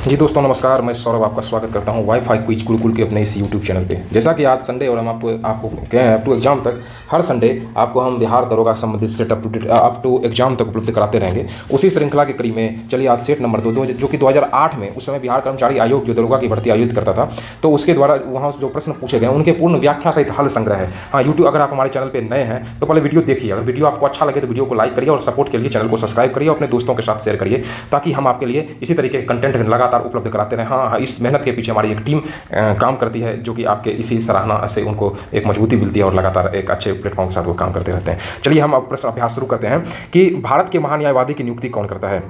जी दोस्तों नमस्कार, मैं सौरभ आपका स्वागत करता हूं वाईफाई क्विज गुरुकुल के अपने इस यूट्यूब चैनल पे। जैसा कि आज संडे और हम आपको कहें अप टू एग्जाम तक हर संडे आपको हम बिहार दरोगा संबंधित सेट अप टू एग्जाम तक उपलब्ध कराते रहेंगे। उसी श्रृंखला के कड़ी में चलिए आज सेट नंबर 2 जो कि 2008 में उस समय बिहार कर्मचारी आयोग जो दरोगा की भर्ती आयोजित करता था, तो उसके द्वारा वहाँ जो प्रश्न पूछे गए उनके पूर्ण व्याख्या सहित हल संग्रह है। हाँ, यूट्यूब अगर आप हमारे चैनल पर नए हैं तो पहले वीडियो देखिए। अगर वीडियो आपको अच्छा लगे तो वीडियो को लाइक करिए और सपोर्ट के लिए चैनल को सब्सक्राइब करिए और अपने दोस्तों के साथ शेयर करिए, ताकि हम आपके लिए इसी तरीके के कंटेंट लगातार उपलब्ध कराते रहें। हाँ, इस मेहनत के पीछे हमारी एक टीम काम करती है, जो कि आपके इसी सराहना से उनको एक मजबूती मिलती है और लगातार एक अच्छे प्लेटफॉर्म के साथ वो काम करते रहते हैं। चलिए हम अब प्रश्न अभ्यास शुरू करते हैं कि भारत के महान्यायवादी की नियुक्ति कौन करता है।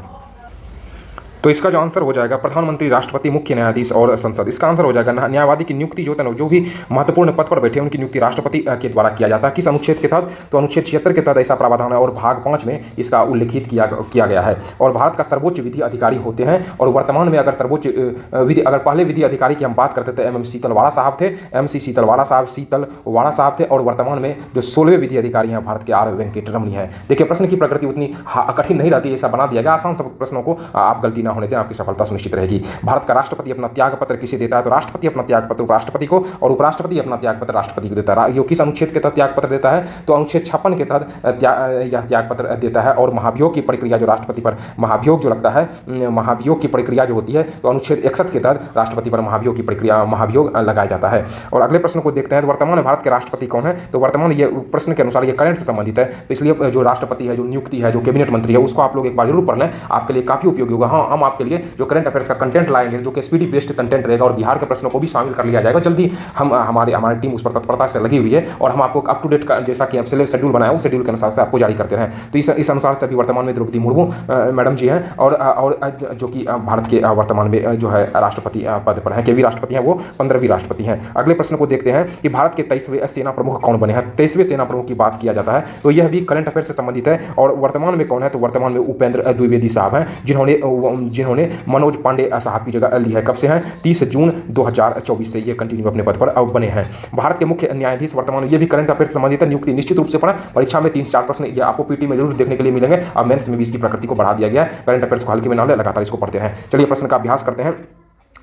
तो इसका जो आंसर हो जाएगा प्रधानमंत्री, राष्ट्रपति, मुख्य न्यायाधीश और संसद। इसका आंसर हो जाएगा न्यायवादी की नियुक्ति जो जो भी महत्वपूर्ण पद पर बैठे उनकी नियुक्ति राष्ट्रपति के द्वारा किया जाता है। किस अनुच्छेद के तहत? तो अनुच्छेद 76 के तहत ऐसा प्रावधान है और भाग 5 में इसका उल्लेखित किया गया है। और भारत का सर्वोच्च विधि अधिकारी होते हैं। और वर्तमान में अगर सर्वोच्च विधि, अगर पहले विधि अधिकारी की हम बात करते थे एम शीतलवाड़ा साहब थे, शीतलवाड़ा साहब थे। और वर्तमान में जो 16वें विधि अधिकारी हैं भारत के आर वेंकटरमणी है। देखिए प्रश्न की प्रकृति उतनी कठिन नहीं रहती, ऐसा बना दिया गया आसान सब प्रश्नों को आप गलती ना होने दें, आपकी सफलता सुनिश्चित रहेगी। भारत का राष्ट्रपति अपना त्याग पत्र किसे देता है? तो राष्ट्रपति अपना त्याग पत्र उपराष्ट्रपति को और उपराष्ट्रपति अपना त्याग पत्र राष्ट्रपति को देता है। ये किस अनुच्छेद के तहत त्याग पत्र देता है? तो अनुच्छेद 56 के तहत यह त्याग पत्र देता है। और महाभियोग की प्रक्रिया जो राष्ट्रपति पर महाभियोग जो लगता है, महाभियोग की प्रक्रिया जो होती है, तो अनुच्छेद 61 के तहत राष्ट्रपति पर महाभियोग लगाया जाता है। और अगले प्रश्न को देखते हैं। तो वर्तमान में भारत के राष्ट्रपति कौन है? तो वर्तमान ये प्रश्न के अनुसार ये करंट से संबंधित है, तो इसलिए जो राष्ट्रपति है, जो नियुक्ति है, जो कैबिनेट मंत्री है, उसको आप लोग एक बार जरूर पढ़ लें, आपके लिए काफी उपयोगी होगा। हाँ, हम आपके लिए जो करंट अफेयर्स का कंटेंट लाएंगे, जो कि स्पीडी बेस्ड कंटेंट रहेगा और बिहार के प्रश्नों को भी शामिल कर लिया जाएगा। जल्दी हमारी टीम उस पर तत्परता से लगी हुई है और हम आपको अप टू डेट का जैसा कि शेड्यूल बनाया उस शेड्यूल के अनुसार से आपको जारी करते हैं। तो इस अनुसार से अभी वर्तमान में द्रौपदी मुर्मू मैडम जी हैं और जो कि भारत के वर्तमान में जो है राष्ट्रपति पद पर हैं, के भी राष्ट्रपति हैं, वो 15वीं राष्ट्रपति हैं। अगले प्रश्न को देखते हैं कि भारत के 23वें सेना प्रमुख कौन बने हैं। 23वें सेना प्रमुख की बात किया जाता है तो यह भी करंट अफेयर से संबंधित है। और वर्तमान में कौन है? तो वर्तमान में उपेंद्र द्विवेदी साहब हैं, जिन्होंने मनोज पांडे साहब की जगह ली है। कब से हैं? 30 जून 2024 से ये कंटिन्यू अपने पद पर अब बने हैं। भारत के मुख्य न्यायाधीश वर्तमान में ये भी करंट अफेयर से संबंधित है। नियुक्ति निश्चित रूप से पढ़ें, परीक्षा में 3-4 प्रश्न ये आपको पीटी में जरूर देखने के लिए मिलेंगे। अब मेंस में भी इसकी प्रकृति को बढ़ा दिया गया है। करंट अफेयर्स को हल्के में ना ले, लगातार इसको पढ़ते हैं। चलिए प्रश्न का अभ्यास करते हैं।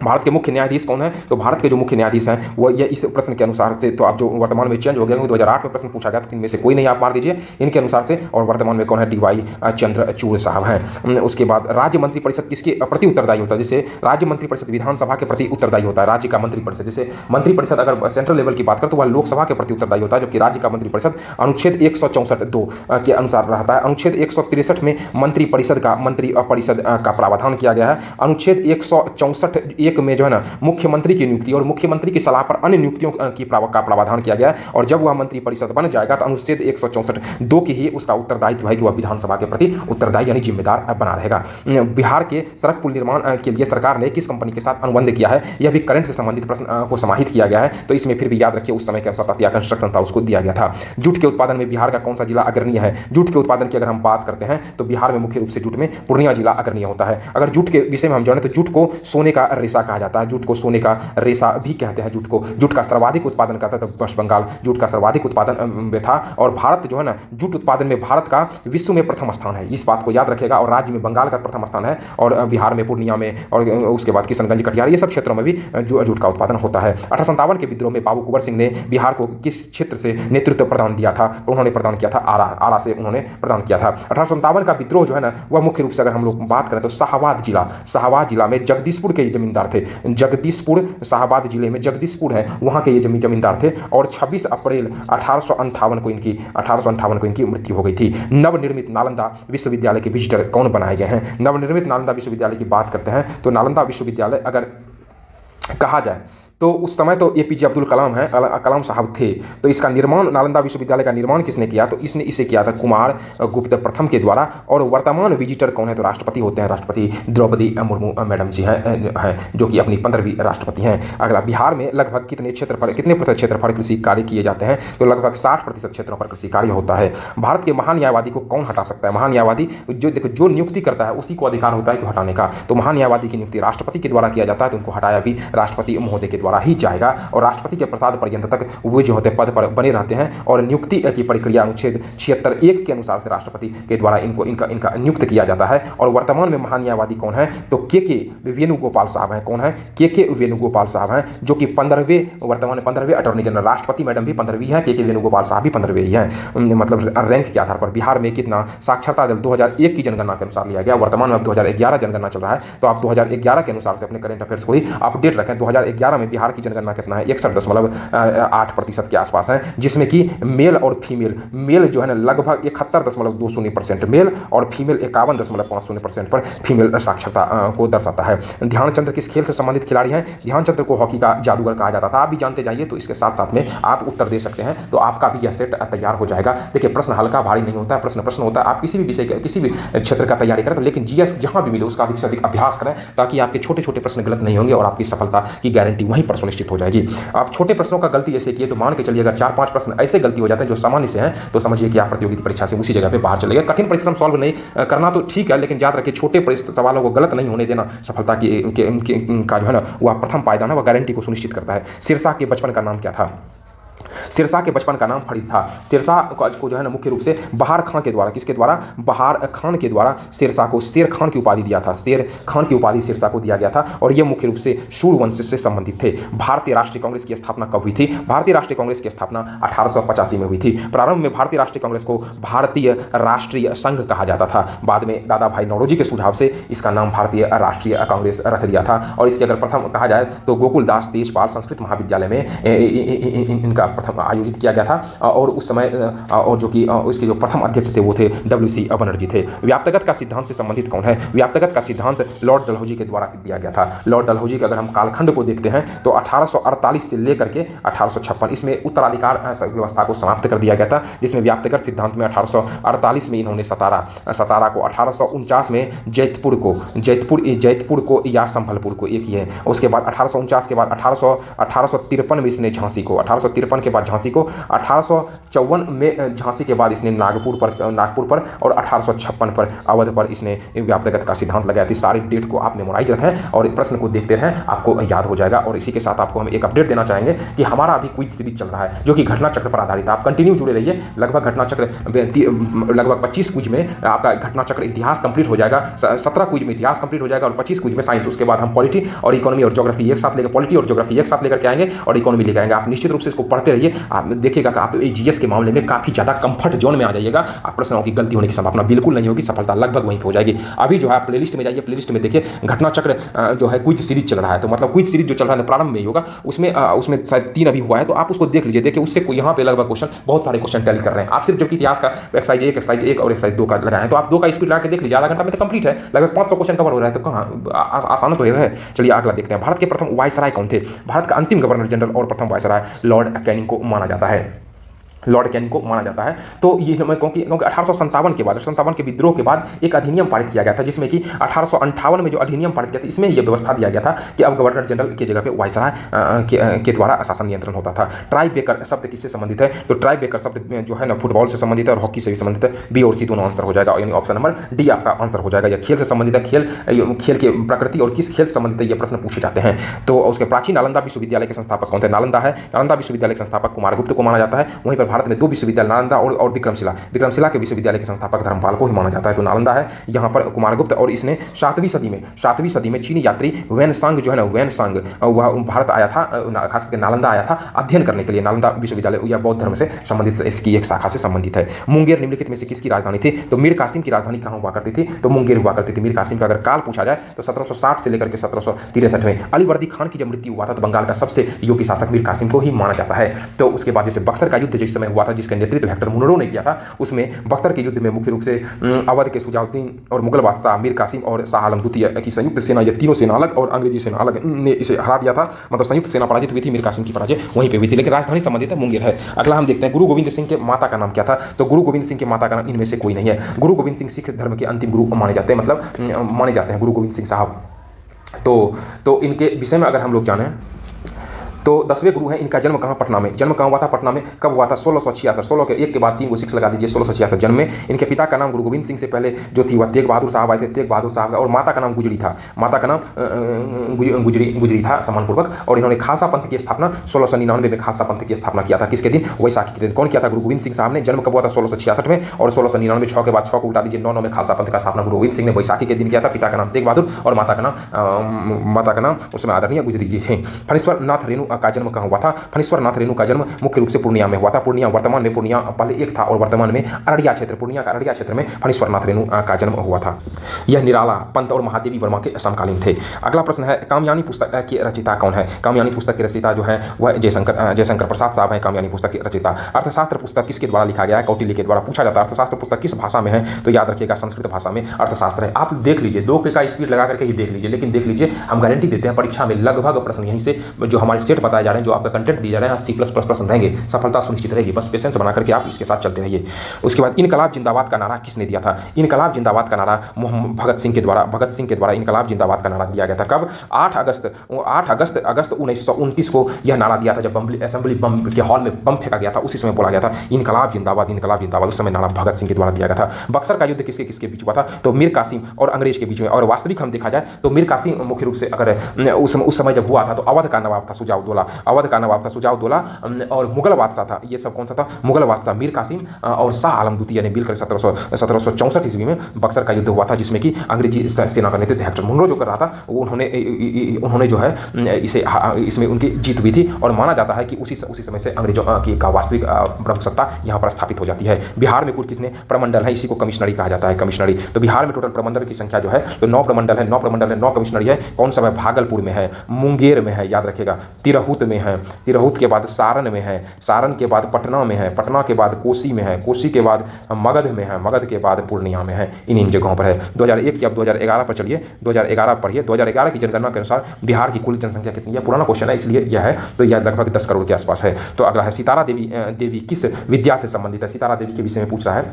भारत के मुख्य न्यायाधीश कौन है? तो भारत के जो मुख्य न्यायाधीश हैं वो ये इस प्रश्न के अनुसार से, तो आप जो वर्तमान में चेंज हो गए, 2008 में प्रश्न पूछा गया था, इनमें से कोई नहीं आप मार दीजिए इनके अनुसार से। और वर्तमान में कौन है? DY चंद्रचूड़ साहब हैं। उसके बाद राज्य मंत्रिपरिषद किसके प्रति उत्तरदायी होता है? जैसे राज्य मंत्रिपरिषद विधानसभा के प्रति उत्तरदायी होता है, राज्य का मंत्रिपरिषद। जैसे मंत्रिपरिषद अगर सेंट्रल लेवल की बात करें तो वह लोकसभा के प्रति उत्तरदायी होता है, जबकि राज्य का मंत्रिपरिषद अनुच्छेद 164(2) के अनुसार रहता है। अनुच्छेद 163 में मंत्रिपरिषद का प्रावधान किया गया है। अनुच्छेद 164(1) में जो है ना मुख्यमंत्री की नियुक्ति और मुख्यमंत्री की सलाह पर अन्य नियुक्तियों का प्रावधान किया गया है। और जब वह मंत्रिपरिषद बन जाएगा तो अनुच्छेद 164(2) की ही उसका उत्तरदायित्व है कि वह विधानसभा के प्रति उत्तरदायी यानी जिम्मेदार बना रहेगा। बिहार के सड़क पुल निर्माण के लिए सरकार ने किस कंपनी के साथ अनुबंध किया है? यह भी करंट से संबंधित प्रश्न को समाहित किया गया है, तो इसमें फिर भी याद रखिए उस समय के अनुसार तात्या कंस्ट्रक्शन था, उसको दिया गया था। जूट के उत्पादन में बिहार का कौन सा जिला अग्रणीय है? जूट के उत्पादन की अगर हम बात करते हैं तो बिहार में मुख्य रूप से जूट में पूर्णिया जिला अग्रणीय होता है। अगर जूट के विषय में हम जाने तो जूट को सोने का रेशा कहा जाता है, जूट को सोने का रेशा भी कहते हैं। जूट का सर्वाधिक उत्पादन करता है, तो पश्चिम बंगाल जूट का सर्वाधिक उत्पादन में था। और भारत जो है ना जूट उत्पादन में भारत का विश्व में प्रथम स्थान है, इस बात को याद रखिएगा। और राज्य में बंगाल का प्रथम स्थान है और बिहार में पूर्णिया में और उसके बाद किशनगंज, कटिहार, ये सब क्षेत्रों में भी जूट का उत्पादन होता है। 1857 के विद्रोह में बाबू कुंवर सिंह ने बिहार को किस क्षेत्र से नेतृत्व प्रदान दिया था? तो उन्होंने प्रदान किया था आरा से उन्होंने प्रदान किया था। 1857 का विद्रोह जो है ना वह मुख्य रूप से अगर हम लोग बात करें तो शाहाबाद जिला में जगदीशपुर के जमींदार थे। जगदीशपुर शाहाबाद जिले में जगदीशपुर है, वहाँ के ये जमींदार थे। और 26 अप्रैल 1858 को इनकी मृत्यु हो गई थी। नवनिर्मित नालंदा विश्वविद्यालय के विजिटर कौन बनाए गए हैं? नवनिर्मित नालंदा विश्वविद्यालय की बात करते हैं तो नालंदा विश्वविद्यालय अगर कहा जाए तो उस समय तो APJ अब्दुल कलाम साहब थे। तो इसका निर्माण, नालंदा विश्वविद्यालय का निर्माण किसने किया? तो इसे किया था कुमार गुप्त प्रथम के द्वारा। और वर्तमान विजिटर कौन है? तो राष्ट्रपति होते हैं, राष्ट्रपति द्रौपदी मुर्मू मैडम जी हैं जो कि अपनी 15वीं राष्ट्रपति हैं। अगला, बिहार में लगभग कितने प्रतिशत क्षेत्रफल कृषि कार्य किए जाते हैं? तो लगभग 60% क्षेत्रों पर कृषि कार्य होता है। भारत के महान्यायवादी को कौन हटा सकता है? महान्यायवादी जो नियुक्ति करता है उसी को अधिकार होता है कि हटाने का। तो महान्यायवादी की नियुक्ति राष्ट्रपति के द्वारा किया जाता है, तो उनको हटाया भी राष्ट्रपति महोदय के द्वारा ही जाएगा और राष्ट्रपति के प्रसाद पर्यंत तक वे जो होते पद पर बने रहते हैं और नियुक्ति की प्रक्रिया अनुच्छेद 76(1) के अनुसार से राष्ट्रपति के द्वारा इनका नियुक्त किया जाता है। और वर्तमान में महान्यायवादी कौन है, तो के वेणुगोपाल साहब हैं। कौन है, के वेणुगोपाल साहब हैं, जो कि 15वें वर्तमान 15वें अटॉर्नी जनरल, राष्ट्रपति मैडम भी 15वीं है, के वेणुगोपाल साहब भी 15वें ही हैं। मतलब रैंक के आधार पर बिहार में कितना साक्षरता दर 2001 की जनगणना के अनुसार लिया गया, वर्तमान में अब 2011 जनगणना चल रहा है, तो आप 2011 के अनुसार से अपने करंट अफेयर्स को ही अपडेट रखें। 2011 में बिहार की जनगणना कितना है, 61.8% के आसपास है, जिसमें कि मेल और फीमेल, मेल जो है ना लगभग 71.20% मेल और फीमेल 51.50% पर फीमेल साक्षरता को दर्शाता है। ध्यानचंद्र किस खेल से संबंधित खिलाड़ी हैं, ध्यानचंद्र को हॉकी का जादूगर कहा जाता था। आप भी जानते जाइए, तो इसके साथ साथ में आप उत्तर दे सकते हैं, तो आपका भी यह सेट तैयार हो जाएगा। देखिए प्रश्न हल्का भारी नहीं होता है, प्रश्न होता है। आप किसी भी विषय का, किसी भी क्षेत्र का तैयारी करें, तो लेकिन जीएस जहां भी मिले उसका अधिक से अधिक अभ्यास करें, ताकि आपके छोटे छोटे प्रश्न गलत नहीं होंगे और आपकी सफलता की गारंटी वहीं पर सुनिश्चित हो जाएगी। आप छोटे प्रश्नों का गलती ऐसे किए तो मान के चलिए अगर 4-5 प्रश्न ऐसे गलती हो जाते हैं जो सामान्य से हैं, तो समझिए कि आप प्रतियोगिता परीक्षा से उसी जगह पे बाहर चले गए। कठिन परिश्रम सॉल्व नहीं करना तो ठीक है, लेकिन याद रखिए छोटे सवालों को गलत नहीं होने देना सफलता का जो है ना वह प्रथम पायदान है, वह गारंटी को सुनिश्चित करता है। शेरशाह के बचपन का नाम क्या था, शेरशाह के बचपन का नाम फरीद था। शेरशाह को जो है ना मुख्य रूप से बहार खान के द्वारा, किसके द्वारा, बहार खान के द्वारा शेरशाह को शेर खान की उपाधि दिया था। शेर खान की उपाधि शेरशाह को दिया गया था और ये मुख्य रूप से शूर वंश से संबंधित थे। भारतीय राष्ट्रीय कांग्रेस की स्थापना कब हुई थी, भारतीय राष्ट्रीय कांग्रेस की स्थापना 1885 में हुई थी। प्रारंभ में भारतीय राष्ट्रीय कांग्रेस को भारतीय राष्ट्रीय संघ कहा जाता था, बाद में दादा भाई नौरोजी के सुझाव से इसका नाम भारतीय राष्ट्रीय कांग्रेस रख दिया था। और इसके अगर प्रथम कहा जाए तो गोकुलदास तेजपाल संस्कृत महाविद्यालय में इनका प्रथम आयोजित किया गया था और उस समय और जो कि इसके जो प्रथम अध्यक्ष थे वो थे WC बनर्जी थे। व्याप्तगत का सिद्धांत से संबंधित कौन है, व्याप्तगत का सिद्धांत लॉर्ड डलहौजी के द्वारा दिया गया था। लॉर्ड डलहौजी का अगर हम कालखंड को देखते हैं तो 1848 से लेकर के 1856 इसमें उत्तराधिकार व्यवस्था को समाप्त कर दिया गया था, जिसमें व्याप्तगत सिद्धांत में 1848 में इन्होंने सतारा को, 1849 में जैतपुर को या संभलपुर को, एक ही है। उसके बाद 1849 के बाद 1853 में इसने झांसी को, 1853 के बाद झांसी को, 1854 में झांसी के बाद इसने नागपुर पर और 1856 पर अवध पर इसने व्याप्तगत का सिद्धांत लगाया थी। सारी डेट को आप मेमोराइज रखें और प्रश्न को देखते रहें, आपको याद हो जाएगा। और इसी के साथ आपको हम एक अपडेट देना चाहेंगे कि हमारा अभी क्विज सीरीज चल रहा है जो कि घटना चक्र पर आधारित है। आप कंटिन्यू जुड़े रहिए, लगभग घटना चक्र लगभग 25 क्विज में आपका घटना चक्र इतिहास कंप्लीट हो जाएगा, 17 क्विज में इतिहास कंप्लीट हो जाएगा और 25 क्विज में साइंस। उसके बाद हम पॉलिटी और इकोनॉमी और ज्योग्राफी एक साथ लेकर, पॉलिटी और ज्योग्राफी एक साथ लेकर के आएंगे और इकोनॉमी लेकर आएंगे। आप निश्चित रूप से इसको पढ़ते रहिए, आप देखिएगा कि आप जीएस के मामले में काफी ज्यादा कंफर्ट जोन में आ जाइएगा। आप प्रश्नों की गलती होने की संभावना बिल्कुल नहीं होगी, सफलता लगभग वहीं पे हो जाएगी। अभी जो है प्लेलिस्ट में जाइए, प्लेलिस्ट में देखिए घटना चक्र जो है क्विज सीरीज चल रहा है, तो मतलब क्विज सीरीज जो चल रहा है प्रारंभ में ही होगा, उसमें शायद 3 अभी हुआ है, तो आप उसको देख लीजिए। देखिए उससे यहाँ पे लगभग क्वेश्चन, बहुत सारे क्वेश्चन टैली कर रहे हैं। आप सिर्फ जबकि इतिहास का एक्सरसाइज 1 और एक्सरसाइज 2 का लगाए हैं, तो आप 2 का स्पीड लगा के देख लीजिए, आधा घंटा में तो कंप्लीट है, लगभग 500 क्वेश्चन कवर हो रहा है, तो कहाँ आसान तो है। चलिए अगला देखते हैं। भारत के प्रथम वायसराय कौन थे, भारत का अंतिम गवर्नर जनरल और प्रथम वायसराय लॉर्ड कैनिंग को माना जाता है, लॉर्ड कैनिंग को माना जाता है। तो ये क्योंकि 1857 के बाद, 1857 के विद्रोह के बाद एक अधिनियम पारित किया गया था, जिसमें कि 1858 में जो अधिनियम पारित किया था, इसमें यह व्यवस्था दिया गया था कि अब गवर्नर जनरल की जगह पे वायसराय के द्वारा शासन नियंत्रण होता था। ट्राई बेकर शब्द किससे संबंधित है, तो ट्राई बेकर शब्द जो है ना फुटबॉल से संबंधित है और हॉकी से भी संबंधित है। बी और सी दोनों आंसर हो जाएगा, यानी ऑप्शन नंबर डी आपका आंसर हो जाएगा। यह खेल से संबंधित है, खेल के प्रकृति और किस खेल से संबंधित है, ये प्रश्न पूछे जाते हैं। तो उसके प्राचीन नालंदा विश्वविद्यालय के संस्थापक कौन थे, नालंदा है, नालंदा विश्वविद्यालय के संस्थापक कुमारगुप्त को माना जाता है। वहीं पर भारत में 2 विश्वविद्यालय, नालंदा और विक्रमशिला के विश्वविद्यालय के संस्थापक धर्मपाल को ही माना जाता है। तो नालंदा है यहाँ पर कुमारगुप्त, और इसने 7वीं सदी में चीनी यात्री वेनसांग जो है ना, वेनसांग वह भारत आया था, खास करके नालंदा आया था अध्ययन करने के लिए। नालंदा विश्वविद्यालय या बौद्ध धर्म से संबंधित इसकी एक शाखा से संबंधित है। मुंगेर निम्नलिखित में से किसकी राजधानी थी, तो मीर कासिम की राजधानी कहाँ हुआ करती थी, तो मुंगेर हुआ करती थी। मीर कासिम का अगर काल पूछा जाए तो 1760 से लेकर के 1763 में। अलीवर्दी खान की जब मृत्यु हुआ था तो बंगाल का सबसे योग्य शासक मीर कासिम को ही माना जाता है। तो उसके बाद जैसे बक्सर का युद्ध जिस समय हुआ था, जिसका नेतृत्व हेक्टर मुनरो ने किया था, उसमें बख्तर के युद्ध में मुख्य रूप से अवध के सुजाउद्दीन और मुगल बादशाह मीर कासिम और शाह आलम द्वितीय की संयुक्त सेना, ये तीनों सेना अलग और अंग्रेजी सेना अलग ने इसे हरा दिया था। मतलब संयुक्त सेना पराजित हुई थी, मीर कासिम की पराजय वहीं पे हुई थी, लेकिन राजधानी संबंधित है मुंगेर है। अगला हम देखते हैं गुरु गोविंद सिंह के माता का नाम क्या था, तो गुरु गोविंद सिंह के माता का नाम इनमें से कोई नहीं है। गुरु गोविंद सिंह सिख धर्म के अंतिम गुरु माने जाते हैं, मतलब माने जाते हैं गुरु गोविंद सिंह साहब। तो इनके विषय में अगर हम लोग जाने तो 10वें गुरु हैं, इनका जन्म कहाँ? पटना में। जन्म कहाँ हुआ था? पटना में। कब हुआ था? 1666। 16 के एक के बाद 3 को 6 लगा दीजिए, 1666 जन्म में। इनके पिता का नाम गुरु गोविंद सिंह से पहले जो थी वह तेग बहादुर साहब आए थे, तेग बहादुर साहब, और माता का नाम गुजरी था। माता का नाम गुजरी था सम्मानपूर्वक। और इन्होंने खालसा पंथ की स्थापना 1699 में खालसा पंथ की स्थापना किया था। किसके दिन? वैसाखी के दिन। कौन किया था? गुरु गोविंद सिंह साहब ने। जन्म कब हुआ था? 1666 में। और 1699 6 के बाद 6 को उल्टा दीजिए, 9 में खालसा पंथ का स्थापना गुरु गोविंद सिंह ने वैसाखी के दिन किया था। पिता का नाम तेग बहादुर और माता का नाम उसमें आदरणीय गुजरी जी थे। फणीश्वर नाथ रेणु का जन्म कहाँ हुआ था? फणीश्वर नाथ रेणु का जन्म मुख्य रूप से पूर्णिया में हुआ था। पूर्णिया, वर्तमान में पूर्णिया पहले एक था और वर्तमान में अररिया क्षेत्र, पूर्णिया का अररिया क्षेत्र में फणीश्वर नाथ रेणु का जन्म हुआ था। यह निराला पंत और महादेवी वर्मा के समकालीन थे। अगला प्रश्न है, कामयानी पुस्तक के रचयिता कौन है? कामयानी पुस्तक के रचयिता जो है वह जयशंकर प्रसाद साहब है, कामयानी पुस्तक के रचयिता। अर्थशास्त्र पुस्तक किसके द्वारा लिखा गया है? कौटिल्य के द्वारा। पूछा जाता है अर्थशास्त्र पुस्तक किस भाषा में है? तो याद रखिएगा संस्कृत भाषा में अर्थशास्त्र है। आप देख लीजिए, 2 का स्पीड लगा करके ही देख लीजिए, लेकिन देख लीजिए हम गारंटी देते हैं परीक्षा में लगभग प्रश्न यहीं से जो हमारे सेट बताए जा रहे हैं, जो आपका कंटेंट दिए जा रहे हैं, 80+ प्रश्न रहेंगे। सफलता सुनिश्चित रहेगी, बस पेशेंस बना करके आप इसके साथ चलते रहिए। उसके बाद इनकलाब जिंदाबाद का नारा किसने दिया था? इनकलाब जिंदाबाद का नारा भगत सिंह के द्वारा इनकलाब जिंदाबाद का नारा दिया गया था। कब? 8 अगस्त 1929 को यह नारा दिया था, जब असेंबली बम के हॉल में बम फेंका गया था, उसी समय बोला गया था इनकलाब जिंदाबाद, इनकलाब जिंदाबाद। उस समय नारा भगत सिंह के द्वारा दिया गया था। बक्सर का युद्ध किसके किसके बीच हुआ था? तो मीर कासिम और अंग्रेज के बीच में। और वास्तविक हम देखा जाए तो मीर कासिम मुख्य रूप से अगर उस समय जब हुआ था तो अवध का नवाब था सुजाउद्दौला, और मुगल बादशाह था, ये सब कौन सा था? मुगल बादशाह मीर कासिम और शाह आलम द्वितीय ने मिलकर 1764 ईस्वी में बक्सर का युद्ध हुआ था, जिसमें कि अंग्रेजी सेना का नेतृत्व हेक्टर मुनरो जो कर रहा था, वो उन्होंने जो है इसमें उनकी जीत हुई थी। और माना जाता है कि उसी समय से अंग्रेजों की वास्तविक प्रभुसत्ता यहाँ पर स्थापित हो जाती है। बिहार में कुल कितने प्रमंडल है? इसी को कमिश्नरी कहा जाता है, कमिश्नरी। तो बिहार में टोटल प्रमंडल की संख्या जो है तो 9 प्रमंडल है, 9 कमिश्नरी है। कौन सा है? भागलपुर में है, मुंगेर में है, याद रखिएगा, तिरहुत में है, तिरहुत के बाद सारण में है, सारण के बाद पटना में है, पटना के बाद कोसी में है, कोसी के बाद मगध में है, मगध के बाद पूर्णिया में है। इन जगहों पर है। 2001 की अब 2011 पर चलिए, 2011 पढ़िए। 2011 की जनगणना के अनुसार बिहार की कुल जनसंख्या कितनी है? पुराना क्वेश्चन है इसलिए यह है, तो यह लगभग 10 करोड़ के आसपास है। तो अगला है, सितारा देवी किस विद्या से संबंधित है? सितारा देवी के विषय में पूछ रहा है।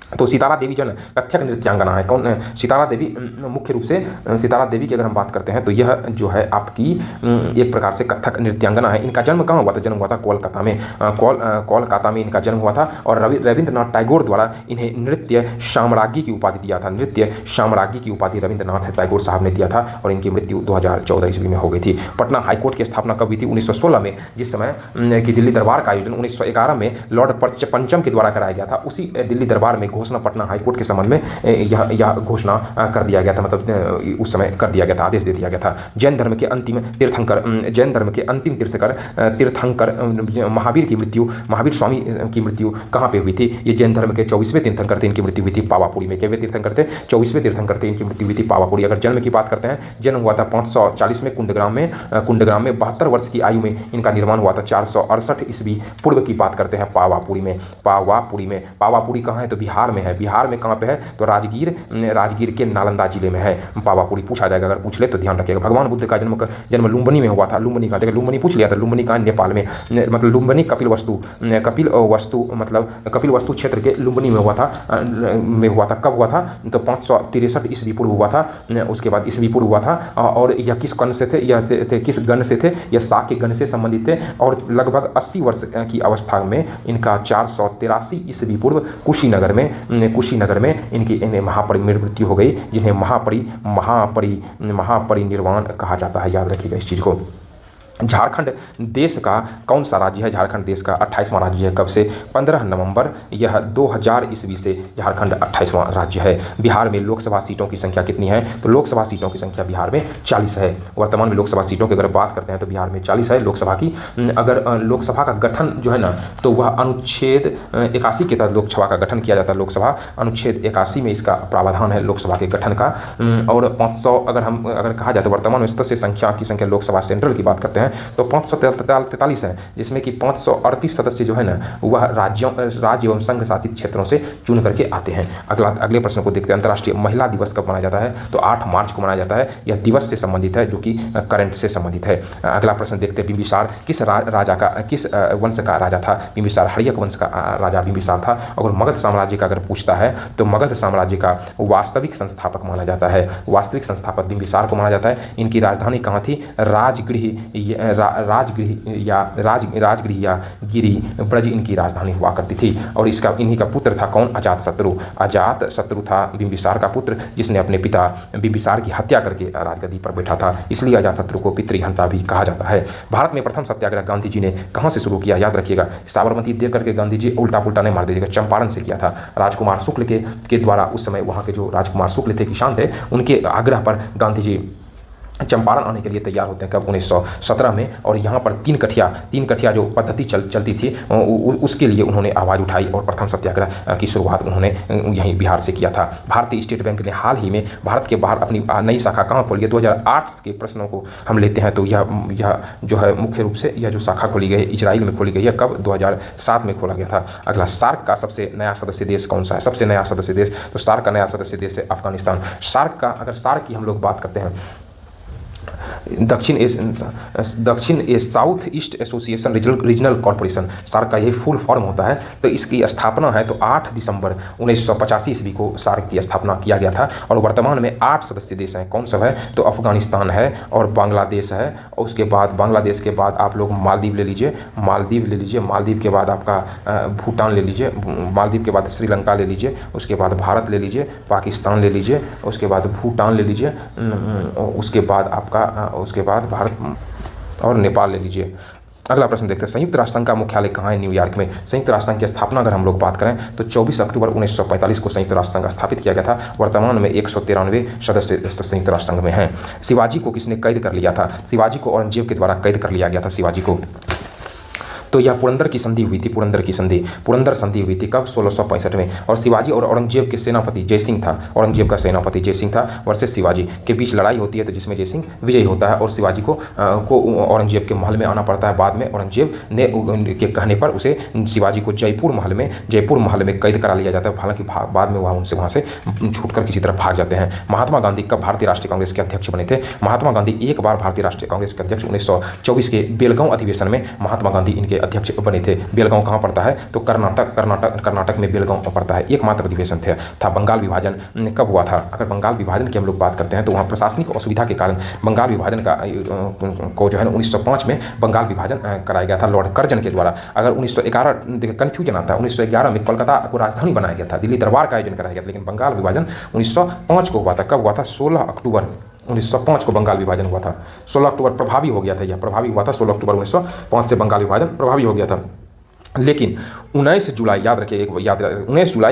तो सितारा देवी जो है कथक नृत्यांगना है। कौन? सितारा देवी मुख्य रूप से सितारा देवी की अगर हम बात करते हैं तो यह जो है आपकी एक प्रकार से कथक नृत्यांगना है। इनका जन्म कहाँ हुआ था? जन्म हुआ था कोलकाता में। कोलकाता में इनका जन्म हुआ था और रविंद्रनाथ टैगोर द्वारा इन्हें नृत्य साम्राज्ञी की उपाधि दिया था। नृत्य साम्राज्ञी की उपाधि रविंद्रनाथ टैगोर साहब ने दिया था और इनकी मृत्यु 2014 ईस्वी में हो गई थी। पटना हाईकोर्ट की स्थापना कब हुई थी? 1916 में, जिस समय कि दिल्ली दरबार का आयोजन 1911 में लॉर्ड पंचम के द्वारा कराया गया था। उसी दिल्ली दरबार में घोषणा पटना हाईकोर्ट के संबंध में यह घोषणा कर दिया गया था, मतलब उस समय कर दिया गया था, आदेश दे दिया गया था। जैन धर्म के अंतिम तीर्थंकर महावीर स्वामी की मृत्यु कहाँ पे हुई थी? ये जैन धर्म के 24वें तीर्थंकर थे, इनकी मृत्यु हुई थी पावापुरी में। कितने तीर्थंकर थे? 24वें तीर्थंकर थे, इनकी मृत्यु हुई थी पावापुरी। अगर जन्म की बात करते हैं, जन्म हुआ था 540 में कुंडग्राम में 72 वर्ष की आयु में इनका निर्माण हुआ था। 468 ईस्वी पूर्व की बात करते हैं पावापुरी में। पावापुरी कहाँ है? तो बिहार में है। बिहार में कहाँ पे है? तो राजगीर के नालंदा जिले में है पावापुरी। पूछा जाएगा, अगर पूछ ले तो ध्यान रखिएगा। भगवान बुद्ध का जन्म लुम्बिनी में हुआ था। लुम्बिनी कहाँ? देखिए लुम्बिनी पूछ लिया था, लुम्बिनी कहाँ? नेपाल में। मतलब लुम्बिनी कपिल वस्तु क्षेत्र के लुम्बिनी में हुआ था। कब हुआ था? तो 563 ईस्वी पूर्व हुआ था। उसके बाद ईस्वी पूर्व हुआ था। और यह किस गण से थे? किस गण से थे? यह शाक्य गण से संबंधित थे और लगभग 80 वर्ष की अवस्था में इनका 483 ईस्वी पूर्व कुशीनगर में इन्हें महापरिनिर्वृत्ति हो गई, जिन्हें महापरिनिर्वाण कहा जाता है। याद रखिएगा इस चीज़ को। झारखंड देश का कौन सा राज्य है? झारखंड देश का 28वां राज्य है। कब से? 15 नवंबर यह 2000 ईस्वी से झारखंड 28वां राज्य है। बिहार में लोकसभा सीटों की संख्या कितनी है? तो लोकसभा सीटों की संख्या बिहार में 40 है। वर्तमान में लोकसभा सीटों की अगर बात करते हैं तो बिहार में 40 है लोकसभा की। अगर लोकसभा का गठन जो है ना, तो वह अनुच्छेद 81 के तहत लोकसभा का गठन किया जाता है। लोकसभा अनुच्छेद 81 में इसका प्रावधान है लोकसभा के गठन का। और 500 अगर कहा जाए तो वर्तमान में सदस्य संख्या की संख्या लोकसभा सेंट्रल की बात करते हैं तो 543 है, जिसमें कि 538 सदस्य जो है ना वह राज्य एवं संघ शासित क्षेत्रों से चुन करके आते हैं। अगले प्रश्न को देखते हैं। अंतर्राष्ट्रीय महिला दिवस कब मनाया जाता है? तो 8 मार्च को मनाया जाता है। यह दिवस से संबंधित है, जो कि करंट से संबंधित है। अगला प्रश्न देखते हैं। बिंबिसार किस वंश का राजा था? बिंबिसार हड़यक वंश का राजा बिंबिसार था। अगर मगध साम्राज्य का अगर पूछता है तो मगध साम्राज्य का वास्तविक संस्थापक माना जाता है। वास्तविक संस्थापक बिंबिसार को माना जाता है। इनकी राजधानी कहाँ थी? राजगृह राजगृह या गिरी ब्रज इनकी राजधानी हुआ करती थी। और इसका इन्हीं का पुत्र था कौन? अजातशत्रु। अजातशत्रु था बिंबिसार का पुत्र, जिसने अपने पिता बिंबिसार की हत्या करके राजगद्दी पर बैठा था, इसलिए अजातशत्रु को पितृहंता भी कहा जाता है। भारत में प्रथम सत्याग्रह गांधी जी ने कहाँ से शुरू किया? याद रखिएगा, साबरमती देख करके गांधी जी उल्टा पुल्टा नहीं मार दीजिएगा, चंपारण से किया था। राजकुमार शुक्ल के द्वारा, उस समय वहाँ के जो राजकुमार शुक्ल थे, किसान थे, उनके आग्रह पर गांधी जी चंपारण आने के लिए तैयार होते हैं। कब? 1917 में। और यहाँ पर तीन कठिया जो पद्धति चलती थी, उसके लिए उन्होंने आवाज़ उठाई और प्रथम सत्याग्रह की शुरुआत उन्होंने यहीं बिहार से किया था। भारतीय स्टेट बैंक ने हाल ही में भारत के बाहर अपनी नई शाखा कहाँ खोली है? 2008 के प्रश्नों को हम लेते हैं तो यह जो है मुख्य रूप से यह जो शाखा खोली गई है इजराइल में खोली गई है। कब? 2007 में खोला गया था। अगला, सार्क का सबसे नया सदस्य देश कौन सा है? सबसे नया सदस्य देश, तो सार्क का नया सदस्य देश है अफगानिस्तान। सार्क की हम लोग बात करते हैं, दक्षिण south east association regional corporation, SAARC का यही फुल फॉर्म होता है। तो इसकी स्थापना है तो 8 दिसंबर 1985 ईस्वी को सार्क की स्थापना किया गया था। और वर्तमान में 8 सदस्य देश हैं। कौन सब है? तो अफगानिस्तान है और बांग्लादेश है। और उसके बाद बांग्लादेश के बाद आप लोग मालदीव ले लीजिए, मालदीव के बाद आपका भूटान ले लीजिए, मालदीव के बाद श्रीलंका ले लीजिए, उसके बाद भारत ले लीजिए, पाकिस्तान ले लीजिए, उसके बाद भूटान ले लीजिए, उसके बाद भारत और नेपाल ले लीजिए। अगला प्रश्न देखते हैं, संयुक्त राष्ट्र संघ का मुख्यालय कहाँ है? न्यूयॉर्क में। संयुक्त राष्ट्र संघ की स्थापना अगर हम लोग बात करें तो 24 अक्टूबर 1945 को संयुक्त राष्ट्र संघ स्थापित किया गया था। वर्तमान में 193 सदस्य संयुक्त राष्ट्र संघ में हैं। शिवाजी को किसने कैद कर लिया था? शिवाजी को औरंगजेब के द्वारा कैद कर लिया गया था शिवाजी को। तो यह पुरंदर की संधि हुई थी, पुरंदर संधि हुई थी। कब? 1665 में। और शिवाजी और औरंगजेब के सेनापति जयसिंह था, औरंगजेब का सेनापति जयसिंह था, वर्सेस शिवाजी के बीच लड़ाई होती है तो जिसमें जयसिंह विजयी होता है और शिवाजी को औरंगजेब के महल में आना पड़ता है। बाद में औरंगजेब ने के कहने पर उसे शिवाजी को जयपुर महल में कैद करा लिया जाता है। हालांकि बाद में वहाँ से छूटकर किसी तरह भाग जाते हैं। महात्मा गांधी कब भारतीय राष्ट्रीय कांग्रेस के अध्यक्ष बने थे? महात्मा गांधी एक बार भारतीय राष्ट्रीय कांग्रेस के अध्यक्ष 1924 के बेलगांव अधिवेशन में महात्मा गांधी इनके अध्यक्ष बने थे। बेलगांव कहाँ पड़ता है? तो कर्नाटक में बेलगांव पड़ता है। एकमात्र अधिवेशन था। बंगाल विभाजन कब हुआ था? अगर बंगाल विभाजन की हम लोग बात करते हैं तो वहाँ प्रशासनिक असुविधा के कारण बंगाल विभाजन को जो है 1905 में बंगाल विभाजन कराया गया था लॉर्ड कर्जन के द्वारा। अगर 1911 कन्फ्यूजन आता है, 1911 में कोलकाता को राजधानी बनाया गया था, दिल्ली दरबार का आयोजन कराया गया था, लेकिन बंगाल विभाजन 1905 को हुआ था। कब हुआ था? 16 अक्टूबर 1905 को बंगाल विभाजन हुआ था। 16 अक्टूबर प्रभावी हो गया था, यह प्रभावी हुआ था। 16 अक्टूबर 1905 से बंगाल विभाजन प्रभावी हो गया था। लेकिन 19 जुलाई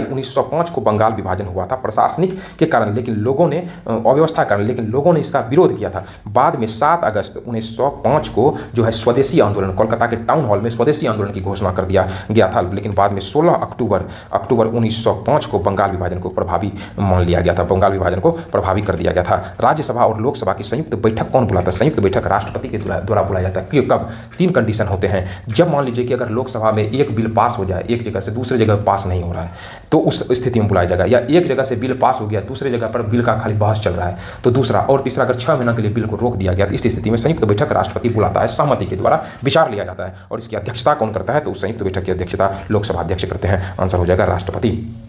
1905 को बंगाल विभाजन हुआ था प्रशासनिक के कारण, लेकिन लोगों ने अव्यवस्था के कारण, लेकिन लोगों ने इसका विरोध किया था। बाद में 7 अगस्त 1905 को जो है स्वदेशी आंदोलन, कोलकाता के टाउन हॉल में स्वदेशी आंदोलन की घोषणा कर दिया गया था। लेकिन बाद में 16 अक्टूबर 1905 को बंगाल विभाजन को प्रभावी मान लिया गया था, बंगाल विभाजन को प्रभावी कर दिया गया था। राज्यसभा और लोकसभा की संयुक्त बैठक कौन बुलाता है? संयुक्त बैठक राष्ट्रपति के द्वारा बुलाया जाता है। कब? 3 कंडीशन होते हैं। जब मान लीजिए कि अगर लोकसभा में एक बिल पास हो जाए, एक जगह से दूसरे जगह पास नहीं हो रहा है, तो उस स्थिति में बुलाया जाएगा। या एक जगह से बिल पास हो गया, दूसरे जगह पर बिल का खाली बहस चल रहा है, तो दूसरा। और तीसरा, अगर 6 महीना के लिए बिल को रोक दिया गया, तो इस स्थिति में संयुक्त बैठक राष्ट्रपति बुलाता है, सहमति के द्वारा विचार लिया जाता है। और इसकी अध्यक्षता कौन करता है? तो संयुक्त बैठक की अध्यक्षता लोकसभा अध्यक्ष करते हैं। आंसर हो जाएगा राष्ट्रपति।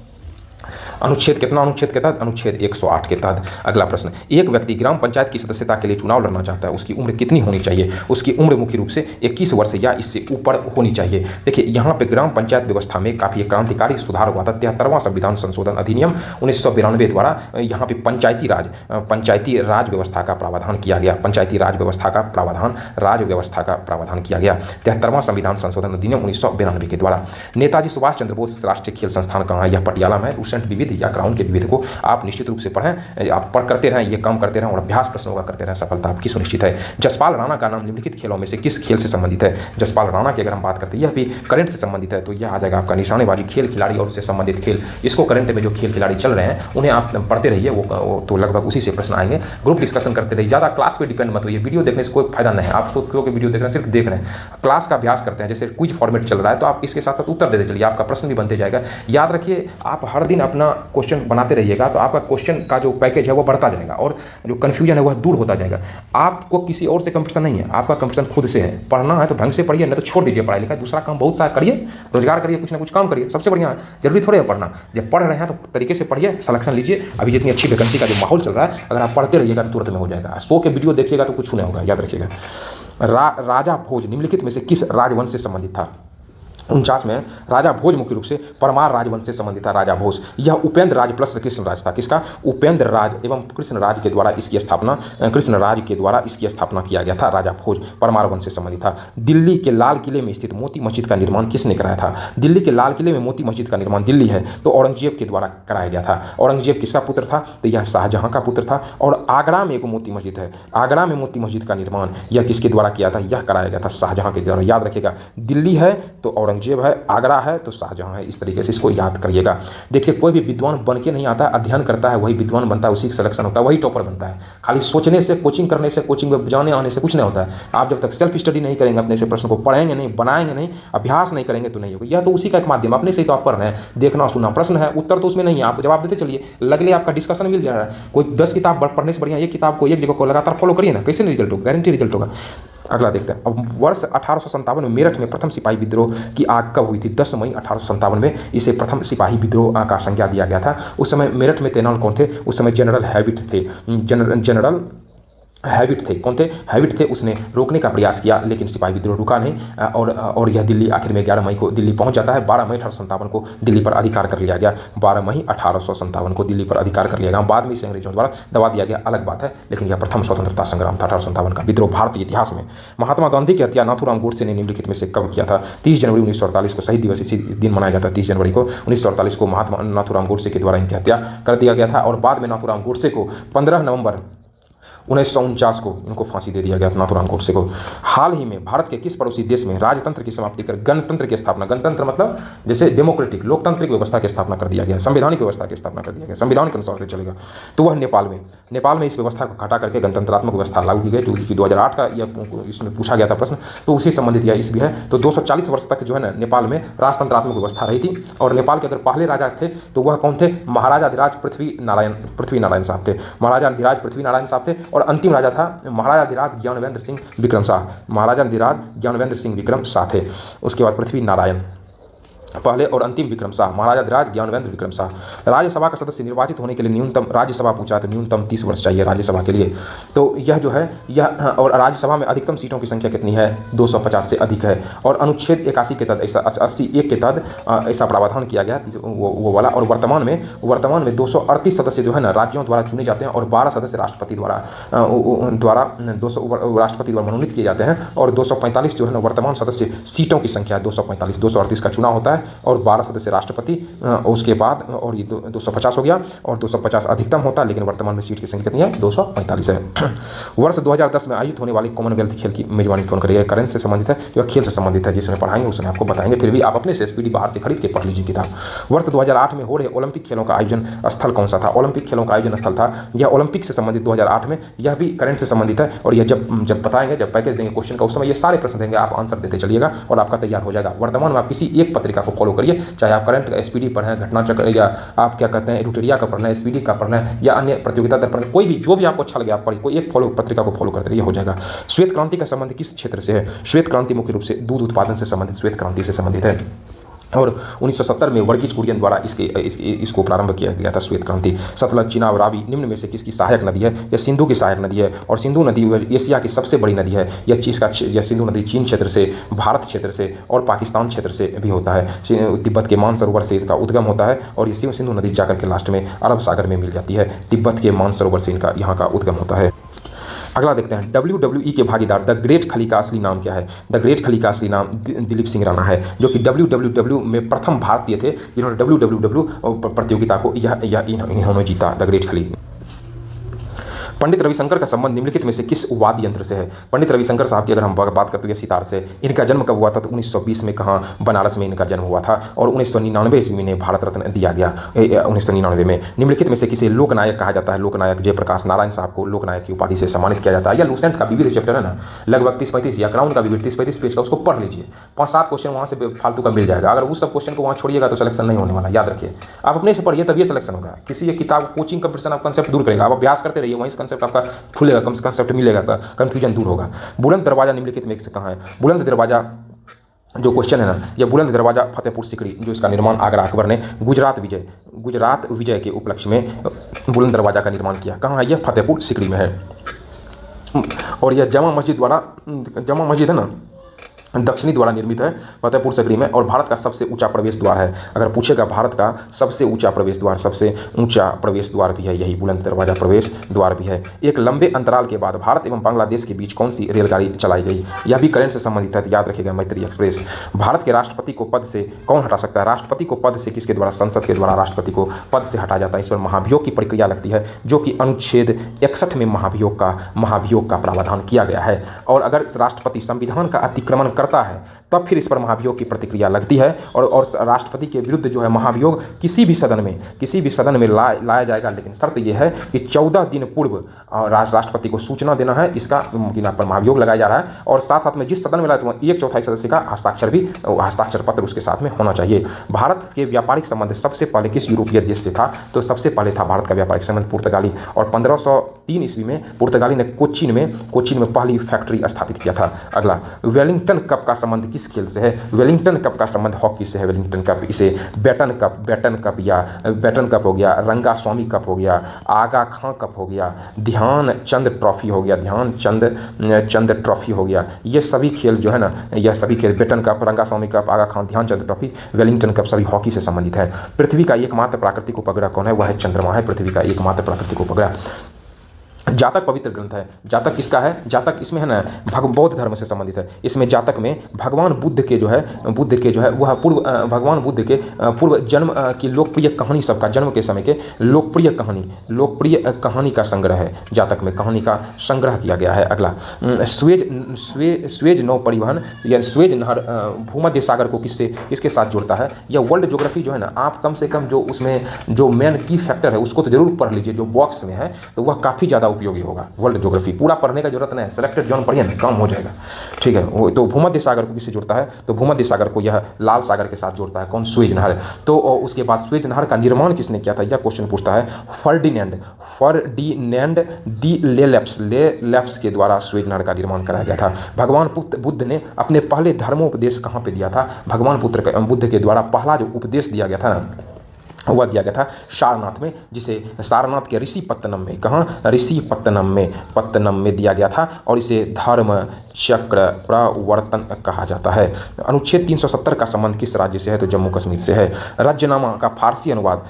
अनुच्छेद कितना? अनुच्छेद के तहत अनुच्छेद 108 के तहत। अगला प्रश्न, एक व्यक्ति ग्राम पंचायत की सदस्यता के लिए चुनाव लड़ना चाहता है, उसकी उम्र कितनी होनी चाहिए? उसकी उम्र मुख्य रूप से 21 वर्ष या इससे ऊपर होनी चाहिए। देखिए, यहाँ पे ग्राम पंचायत व्यवस्था में काफ़ी क्रांतिकारी सुधार हुआ था। 73वां संविधान संशोधन अधिनियम 1992 द्वारा यहाँ पे पंचायती राज व्यवस्था का प्रावधान किया गया। पंचायती राज व्यवस्था का प्रावधान किया गया 73वां संविधान संशोधन अधिनियम 1992 के द्वारा। नेताजी सुभाष चंद्र बोस राष्ट्रीय खेल संस्थान कहाँ है? यह पटियाला में है। रूसेंट विविध या क्राउन के विविध को आप निश्चित रूप से पढ़ें, आप करते रहें, ये काम करते रहें और अभ्यास प्रश्नों का करते रहें, सफलता आपकी सुनिश्चित है। जसपाल राणा का नाम निम्नलिखित खेलों में से किस खेल से संबंधित है? जसपाल राणा की अगर हम बात करते हैं, यह भी करंट से संबंधित है, तो यह आ जाएगा आपका निशानेबाजी खेल खिलाड़ी और उससे संबंधित खेल। इसको करंट में जो खेल खिलाड़ी चल रहे हैं उन्हें आप पढ़ते रहिए, वो तो लगभग उसी से प्रश्न आएंगे। ग्रुप डिस्कशन करते रहिए, ज़्यादा क्लास पे डिपेंड मत होइए। वीडियो देखने से कोई फायदा नहीं है, आप सोच के वीडियो देख रहे हैं, सिर्फ देख रहे हैं, क्लास का अभ्यास करते हैं। जैसे क्विज फॉर्मेट चल रहा है तो आप इसके साथ साथ उत्तर देते चलिए, आपका प्रश्न भी बनते जाएगा। याद रखिए, आप हर दिन अपना क्वेश्चन बनाते रहिएगा तो आपका क्वेश्चन का जो पैकेज है वो बढ़ता जाएगा और जो कन्फ्यूजन है वह दूर होता जाएगा। आपको किसी और से कंपटीशन नहीं है, आपका कंपटीशन खुद से है। पढ़ना है तो ढंग से पढ़िए, नहीं तो छोड़ दीजिए पढ़ाई लिखाई, दूसरा काम बहुत सारा करिए, रोजगार करिए, कुछ ना कुछ काम करिए, सबसे बढ़िया है। जरूरी थोड़े है पढ़ना, जब पढ़ रहे हैं तो तरीके से पढ़िए, सिलेक्शन लीजिए। अभी जितनी अच्छी वैकेंसी का जो माहौल चल रहा है, अगर आप पढ़ते रहिएगा तो तुरंत में हो जाएगा। 100 के वीडियो देखिएगा तो कुछ नहीं होगा, याद रखिएगा। राजा भोज निम्नलिखित में से किस राजवंश से संबंधित था? 49 में राजा भोज मुख्य रूप से परमार राजवंश से संबंधित था। राजा भोज यह उपेंद्र राज प्लस कृष्णराज था। किसका? उपेंद्र राज एवं कृष्णराज के द्वारा इसकी स्थापना किया गया था। राजा भोज परमार वंश से संबंधित था। दिल्ली के लाल किले में स्थित मोती मस्जिद का निर्माण किसने कराया था? दिल्ली के लाल किले में मोती मस्जिद का निर्माण दिल्ली है तो औरंगजेब के द्वारा कराया गया था। औरंगजेब किसका पुत्र था? तो यह शाहजहां का पुत्र था। और आगरा में एक मोती मस्जिद है, आगरा में मोती मस्जिद का निर्माण यह किसके द्वारा किया था? यह कराया गया था शाहजहां के द्वारा। याद रखिएगा, दिल्ली है तो औरंगजेब है, आगरा है तो शाहजहां है। इस तरीके से इसको याद करिएगा। देखिए, कोई भी विद्वान बन के नहीं आता, अध्ययन करता है वही विद्वान बनता है, उसी का सिलेक्शन होता है, वही टॉपर बनता है। खाली सोचने से, कोचिंग करने से, कोचिंग में जाने आने से कुछ नहीं होता है। आप जब तक सेल्फ स्टडी नहीं करेंगे, अपने से प्रश्न को पढ़ेंगे नहीं, बनाएंगे नहीं, अभ्यास नहीं करेंगे तो नहीं होगा। यह तो उसी का एक माध्यम, अपने से ही तो आप पढ़ रहे हैं, देखना सुनना, प्रश्न है उत्तर तो उसमें नहीं है, आप जवाब देते चलिए, लगले आपका डिस्कशन मिल जा रहा है। कोई 10 किताब पढ़ने से बढ़िया एक किताब को, एक जगह को लगातार फॉलो करिए ना, कैसे रिजल्ट होगा? गारंटी रिजल्ट होगा। अगला देखते हैं। अब वर्ष 1857 में मेरठ में प्रथम सिपाही विद्रोह की आग कब हुई थी? 10 मई 1857 में इसे प्रथम सिपाही विद्रोह का संज्ञा दिया गया था। उस समय मेरठ में तैनात कौन थे? उस समय जनरल हैविट थे। जनरल हैविट थे। कौन थे? हैविट थे। उसने रोकने का प्रयास किया लेकिन सिपाही विद्रोह रुका नहीं और यह दिल्ली आखिर में 11 मई को दिल्ली पहुंच जाता है। 12 मई 1857 को दिल्ली पर अधिकार कर लिया गया। 12 मई 1857 को दिल्ली पर अधिकार कर लिया गया। बाद में इसे अंग्रेजों द्वारा दबा दिया गया, अलग बात है, लेकिन यह प्रथम स्वतंत्रता संग्राम था 1857 का विद्रोह भारतीय इतिहास में। महात्मा गांधी की हत्या नाथूराम गोडसे ने निम्नलिखित में से कब किया था? 30 जनवरी 1948 को शहीद दिवस इसी दिन मनाया जाता है। 30 जनवरी को 1948 को महात्मा नाथूराम गोडसे के द्वारा इनकी हत्या कर दिया गया था और बाद में नाथूराम गोडसे को 15 नवंबर 1949 को इनको फांसी दे दिया गया था, नाथूराम गोडसे को। हाल ही में भारत के किस पड़ोसी देश में राजतंत्र की समाप्ति कर गणतंत्र की स्थापना, गणतंत्र मतलब जैसे डेमोक्रेटिक लोकतांत्रिक व्यवस्था की स्थापना कर दिया गया, संवैधानिक व्यवस्था की स्थापना कर दिया गया, संविधान के अनुसार से चलेगा, तो वह नेपाल में। नेपाल में इस व्यवस्था को हटा करके गणतंत्रात्मक व्यवस्था लागू की गई, जो 2008 का यह इसमें पूछा गया था प्रश्न, तो उसी संबंधित यह इस भी है। तो 240 वर्ष तक जो है ना नेपाल में राजतंत्रात्मक व्यवस्था रही थी। और नेपाल के अगर पहले राजा थे तो वह कौन थे? महाराजाधिराज पृथ्वी नारायण साहब थे। महाराजाधिराज पृथ्वी नारायण साहब थे। और अंतिम राजा था महाराजाधिराज ज्ञानवेंद्र सिंह विक्रम शाह। महाराजाधिराज ज्ञानवेंद्र सिंह विक्रम शाह थे। उसके बाद पृथ्वी नारायण पहले और अंतिम विक्रम शाह, महाराजाधिराज ज्ञानवेंद्र विक्रम शाह। राज्यसभा का सदस्य निर्वाचित होने के लिए न्यूनतम, राज्यसभा पूछा तो न्यूनतम 30 वर्ष चाहिए राज्यसभा के लिए। तो यह जो है यह, और राज्यसभा में अधिकतम सीटों की संख्या कितनी है? 250 से अधिक है। और अनुच्छेद 81 के तहत ऐसा 81 के तहत ऐसा प्रावधान किया गया वो वाला। और वर्तमान में 238 सदस्य जो है ना राज्यों द्वारा चुने जाते हैं और 12 सदस्य राष्ट्रपति द्वारा 200 राष्ट्रपति द्वारा मनोनीत किए जाते हैं। और 245 जो है ना वर्तमान सदस्य सीटों की संख्या है 245, 238 का चुनाव होता है और 12 सदस्य राष्ट्रपति, उसके बाद और ये 250 हो गया और 250 अधिकतम होता है, लेकिन वर्तमान में सीट की संख्या कितनी है? 245 है। वर्ष 2010 में आयोजित होने वाली कॉमनवेल्थ खेल की मेजबानी कौन करेगा? करंट से संबंधित है या खेल से संबंधित है, जिसमें पढ़ाएंगे उसमें आपको बताएंगे, फिर भी आप अपने से एसपीडी बाहर से खरीद के पढ़ लीजिए किताब। वर्ष 2008 में हो रहे ओलंपिक खेलों का आयोजन स्थल कौन सा था? ओलंपिक खेलों का आयोजन स्थल था यह ओलंपिक से संबंधित 2008 में, यह भी करंट से संबंधित है। और यह जब बताएंगे, जब पैकेज देंगे क्वेश्चन का, उस समय ये सारे प्रश्न देंगे, आप आंसर देते चलिएगा और आपका तैयार हो जाएगा। वर्तमान में आप किसी एक पत्रिका को फॉलो करिए, चाहे आप करंट का एसपीडी पढ़ें, घटना चक्र, या आप क्या कहते हैं एडिटोरिया का पढ़ना है, एसपीडी का पढ़ना है, या अन्य प्रतियोगिता दर्पण, कोई भी जो भी आपको अच्छा लगे आप पढ़िए, कोई एक पत्रिका को फॉलो करते रहिए, हो जाएगा। श्वेत क्रांति का संबंध किस क्षेत्र से है? श्वेत क्रांति मुख्य रूप से दूध उत्पादन से संबंधित, श्वेत क्रांति से संबंधित है। और 1970 में वर्गीज कुरियन द्वारा इसको प्रारंभ किया गया था, श्वेत क्रांति। सतलज, चिनाब, रावी निम्न में से किसकी सहायक नदी है? यह सिंधु की सहायक नदी है। और सिंधु नदी एशिया की सबसे बड़ी नदी है। यह सिंधु नदी चीन क्षेत्र से, भारत क्षेत्र से और पाकिस्तान क्षेत्र से भी होता है। तिब्बत के मानसरोवर से इसका उद्गम होता है और ये सिंधु नदी जाकर के लास्ट में अरब सागर में मिल जाती है। तिब्बत के मानसरोवर से इनका यहाँ का उद्गम होता है। अगला देखते हैं, WWE के भागीदार द ग्रेट खली का असली नाम क्या है? द ग्रेट खली का असली नाम दिलीप सिंह राणा है, जो कि WWW में प्रथम भारतीय थे जिन्होंने WWW प्रतियोगिता को इन्होंने जीता, द ग्रेट खली। पंडित रविशंकर का संबंध निम्नलिखित में से किस वाद्य यंत्र से है? पंडित रविशंकर साहब की अगर हम बात करते हैं सितार से, इनका जन्म कब हुआ था? तो 1920 में कहाँ? बनारस में इनका जन्म हुआ था। और 1999 ईस्वी में इन्हें भारत रत्न दिया गया। 1999 में निम्नलिखित में से किसे लोकनायक कहा जाता है? लोकनायक जयप्रकाश नारायण साहब को लोकनायक की उपाधि से सम्मानित किया जाता है। या लूसेंट का विविध चैप्टर है ना, लगभग 30-35, या क्राउन का विविध 30-35 पेज का, उसको पढ़ लीजिए। 5-7 क्वेश्चन वहाँ से फालतू का मिल जाएगा। अगर उस सब क्वेश्चन को वहाँ छोड़िएगा तो सिलेक्शन नहीं होने वाला, याद रखिए। आप अपने से पढ़िए तभी सिलेक्शन होगा। किसी एक किताब कोचिंग कंपटीशन आप कंसेप्ट दूर करेगा, आप अभ्यास करते रहिए, वहीं कंसेप्ट आपका कंसेप्ट मिलेगा, कंफ्यूजन दूर होगा। बुलंद दरवाजा निम्नलिखित में से कहाँ है? बुलंद दरवाजा जो क्वेश्चन है ना, यह बुलंद दरवाजा फतेहपुर सिकरी, जो इसका निर्माण आगरा अकबर ने गुजरात विजय के उपलक्ष्य में बुलंद दरवाजा का निर्माण किया। कहाँ है यह? फतेहपुर सिकरी में है। और यह जामा मस्जिद है ना, दक्षिणी द्वारा निर्मित है फतेहपुर सीकरी में, और भारत का सबसे ऊंचा प्रवेश द्वार है। अगर पूछेगा भारत का सबसे ऊंचा प्रवेश द्वार, सबसे ऊंचा प्रवेश द्वार भी है यही, बुलंद दरवाजा प्रवेश द्वार भी है। एक लंबे अंतराल के बाद भारत एवं बांग्लादेश के बीच कौन सी रेलगाड़ी चलाई गई? यह भी करंट से संबंधित है, तो याद रखिएगा मैत्री एक्सप्रेस। भारत के राष्ट्रपति को पद से कौन हटा सकता है? राष्ट्रपति को पद से किसके द्वारा? संसद के द्वारा राष्ट्रपति को पद से हटाया जाता है। इस पर महाभियोग की प्रक्रिया लगती है, जो कि अनुच्छेद 61 में महाभियोग का प्रावधान किया गया है। और अगर राष्ट्रपति संविधान का अतिक्रमण करता है तब फिर इस पर महाभियोग की प्रतिक्रिया लगती है, और राष्ट्रपति के विरुद्ध जो है महाभियोग किसी भी सदन में लाया जाएगा, लेकिन शर्त यह है कि 14 दिन पूर्व राष्ट्रपति को सूचना देना है। इसका पर महाभियोग लगाया जा रहा है, और साथ साथ में जिस सदन में लाए तो 1/4 सदस्य का हस्ताक्षर पत्र उसके साथ में होना चाहिए। भारत के व्यापारिक संबंध सबसे पहले किस यूरोपीय देश से था? तो सबसे पहले था भारत का व्यापारिक संबंध पुर्तगाली, और 1503 ईस्वी में पुर्तगाली ने कोचीन में पहली फैक्ट्री स्थापित किया था। अगला, वेलिंगटन कप का संबंध किस खेल से है? वेलिंगटन कप का संबंध हॉकी से है। वेलिंगटन कप, इसे बैटन कप हो गया, रंगास्वामी कप हो गया, आगा खां कप हो गया, ध्यानचंद ट्रॉफी हो गया, ध्यानचंद ट्रॉफी हो गया। ये सभी खेल जो है ना, यह सभी खेल बैटन कप, रंगास्वामी कप, आगा खां, ध्यानचंद ट्रॉफी, वेलिंगटन कप सभी हॉकी से संबंधित है। पृथ्वी का एकमात्र प्राकृतिक उपग्रह कौन है? वह है चंद्रमा है, पृथ्वी का एकमात्र प्राकृतिक उपग्रह। जातक पवित्र ग्रंथ है। जातक किसका है? जातक इसमें है ना बौद्ध धर्म से संबंधित है। इसमें जातक में भगवान बुद्ध के जो है वह भगवान बुद्ध के पूर्व जन्म की लोकप्रिय कहानी, सबका जन्म के समय के लोकप्रिय कहानी का संग्रह है। जातक में कहानी का संग्रह किया गया है। अगला, स्वेज नौ परिवहन या स्वेज नहर भूमध्य सागर को किसके साथ जोड़ता है? यह वर्ल्ड ज्योग्राफी जो है ना, आप कम से कम जो उसमें जो मेन की फैक्टर है उसको तो जरूर पढ़ लीजिए, जो बॉक्स में है, तो वह काफ़ी ज़्यादा उपयोगी होगा। वर्ल्ड ज्योग्राफी पूरा पढ़ने का जरूरत नहीं है, सिलेक्टेड जोन पढ़िए ना, काम हो जाएगा। ठीक है, वो तो भूमध्य सागर को किससे जोड़ता है? तो भूमध्य सागर को यह लाल सागर के साथ जोड़ता है। कौन? स्वेज नहर। तो उसके बाद स्वेज नहर का निर्माण किसने किया था? यह क्वेश्चन पूछता है। फर्डिनेंड दी लेलेप्स के द्वारा स्वेज नहर का निर्माण कराया गया था। भगवान बुद्ध ने अपने पहले धर्मोपदेश कहाँ पे दिया था? भगवान बुद्ध के द्वारा पहला जो उपदेश दिया गया था ना, वह दिया गया था सारनाथ में, जिसे सारनाथ के ऋषिपत्तनम में, कहाँ? ऋषिपत्तनम में दिया गया था, और इसे धर्म चक्र प्रवर्तन कहा जाता है। अनुच्छेद 370 का संबंध किस राज्य से है? तो जम्मू कश्मीर से है। रजनामा का फारसी अनुवाद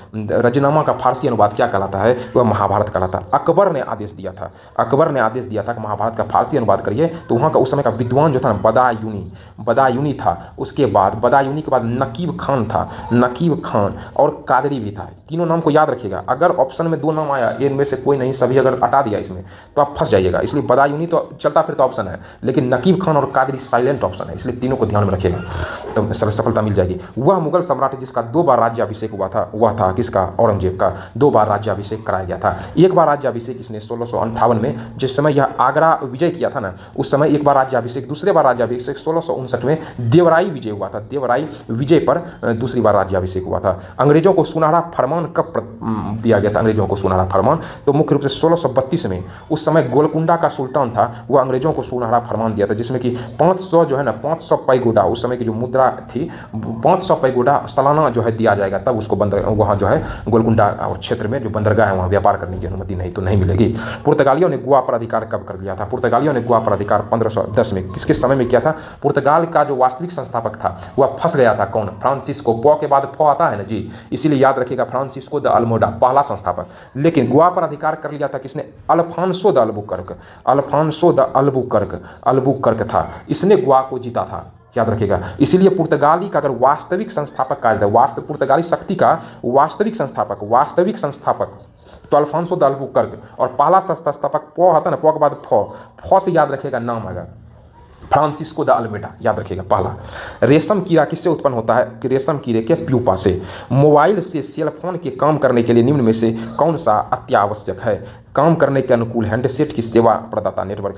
क्या कहलाता है? वह महाभारत कहलाता है। अकबर ने आदेश दिया था कि महाभारत का फारसी अनुवाद करिए, तो वहाँ का उस समय का विद्वान जो था ना, बदायूनी था। उसके बाद बदायूनी के बाद नकीब खान और कादरी भी था। तीनों नाम को याद रखिएगा। अगर ऑप्शन में 2 नाम आया, इनमें से कोई नहीं, सभी अगर हटा दिया इसमें, तो आप फंस जाइएगा। इसलिए बदायूनी तो चलता फिरता ऑप्शन है, लेकिन नकीब खान और कादरी साइलेंट ऑप्शन है, इसलिए तीनों को ध्यान में रखिएगा, तो सफलता मिल जाएगी। वह मुगल सम्राट जिसका 2 बार राज्याभिषेक हुआ था, वह था किसका? औरंगजेब का 2 बार राज्याभिषेक कराया गया था। एक बार राज्याभिषेक इसने 1658 में, जिस समय यह आगरा विजय किया था ना, उस समय एक बार राज्याभिषेक, दूसरे बार राज्याभिषेक 1659 में देवराई विजय हुआ था। देवराई विजय पर दूसरी बार राज्याभिषेक हुआ था। अंग्रेजों को सुनहरा फरमान कब दिया गया था? अंग्रेजों को सुनहरा फरमान तो मुख्य रूप से 1632 में, उस समय गोलकुंडा का सुल्तान था, वह अंग्रेजों को सुनहरा फरमान दिया था, जिसमें कि 500 जो है ना, 500 पैगोडा, उस समय की जो मुद्रा थी, 500 पैगोडा सालाना जो है दिया जाएगा, तब उसको वहाँ जो है गोलकुंडा और क्षेत्र में जो बंदरगाह है वहाँ व्यापार करने की अनुमति नहीं तो नहीं मिलेगी। पुर्तगालियों ने गोवा पर अधिकार कब कर लिया था? पुर्तगालियों ने गोवा पर अधिकार 1510 में किसके समय में किया था? पुर्तगाल का जो वास्तविक संस्थापक था वह फंस गया था। कौन? फ्रांसिस्को। पौ के बाद फो आता है ना जी, इसीलिए याद रखिएगा, फ्रांसिस्को द अल्मोडा पहला संस्थापक। लेकिन गोवा पर अधिकार कर लिया था किसने? अल्फांसो द अल्बुकर्क था, इसने गोवा को जीता था, याद रखिएगा। इसीलिए पुर्तगाली का अगर वास्तविक संस्थापक कहा जाता है, पुर्तगाली शक्ति का वास्तविक संस्थापक तो अल्फांसो द अल्बुकर्क, और पहला संस्थापक पौ आता है ना, पौ के बाद फौ से याद रखिएगा नाम आएगा, फ्रांसिस्को द अल्मेडा, याद रखिएगा पहला। रेशम कीड़ा किससे उत्पन्न होता है? कि रेशम कीड़े के प्यूपा से। मोबाइल से सेल फोन के काम करने के लिए निम्न में से कौन सा अत्यावश्यक है? काम करने के अनुकूल हैंडसेट की सेवा प्रदाता नेटवर्क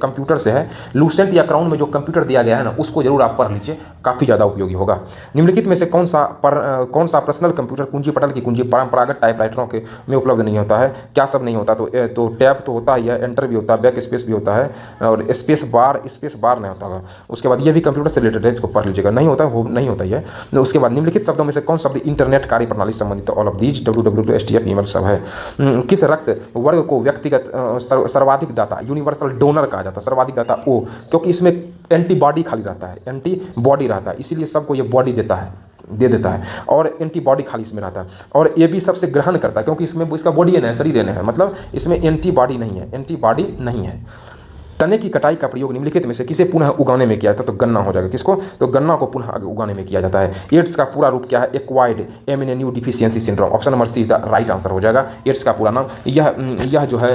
कंप्यूटर से है। लूसेंट या क्राउन में जो कंप्यूटर दिया गया है ना, उसको जरूर आप पढ़ लीजिए, काफ़ी ज़्यादा उपयोगी होगा। निम्नलिखित में से कौन सा पर्सनल कंप्यूटर कुंजी पटल की कुंजी परंपरागत टाइपराइटरों के में उपलब्ध नहीं होता है? क्या सब नहीं होता? तो टैब तो होता है, एंटर भी होता है, बैक स्पेस भी होता है, और स्पेस बार नहीं होता है। उसके बाद ये भी कंप्यूटर से रिलेटेड है, इसको पढ़ लीजिएगा। नहीं होता वो नहीं होता है। उसके बाद निम्नलिखित शब्दों में से कौन शब्द इंटरनेट कार्य प्रणाली संबंधित? All of these, www, STF, email सब है। किस रक्त वर्ग को व्यक्तिगत सर्वाधिक दाता यूनिवर्सल डोनर कहा जाता है, सर्वाधिक दाता ओ, क्योंकि इसमें एंटीबॉडी खाली रहता है, एंटीबॉडी रहता है, इसीलिए सबको ये बॉडी दे देता है और एंटीबॉडी खाली इसमें रहता है। और ये भी सबसे ग्रहण करता है क्योंकि इसमें इसका बॉडी है, शरीर है, मतलब इसमें एंटीबॉडी नहीं है। तने की कटाई का प्रयोग निम्नलिखित में से किसे पुनः उगाने में किया जाता है? तो गन्ना हो जाएगा। किसको? तो गन्ना को पुनः उगाने में किया जाता है। एड्स का पूरा रूप क्या है? Acquired amino deficiency syndrome. Option number C is the right answer हो जाएगा। एड्स का पूरा नाम। यह जो है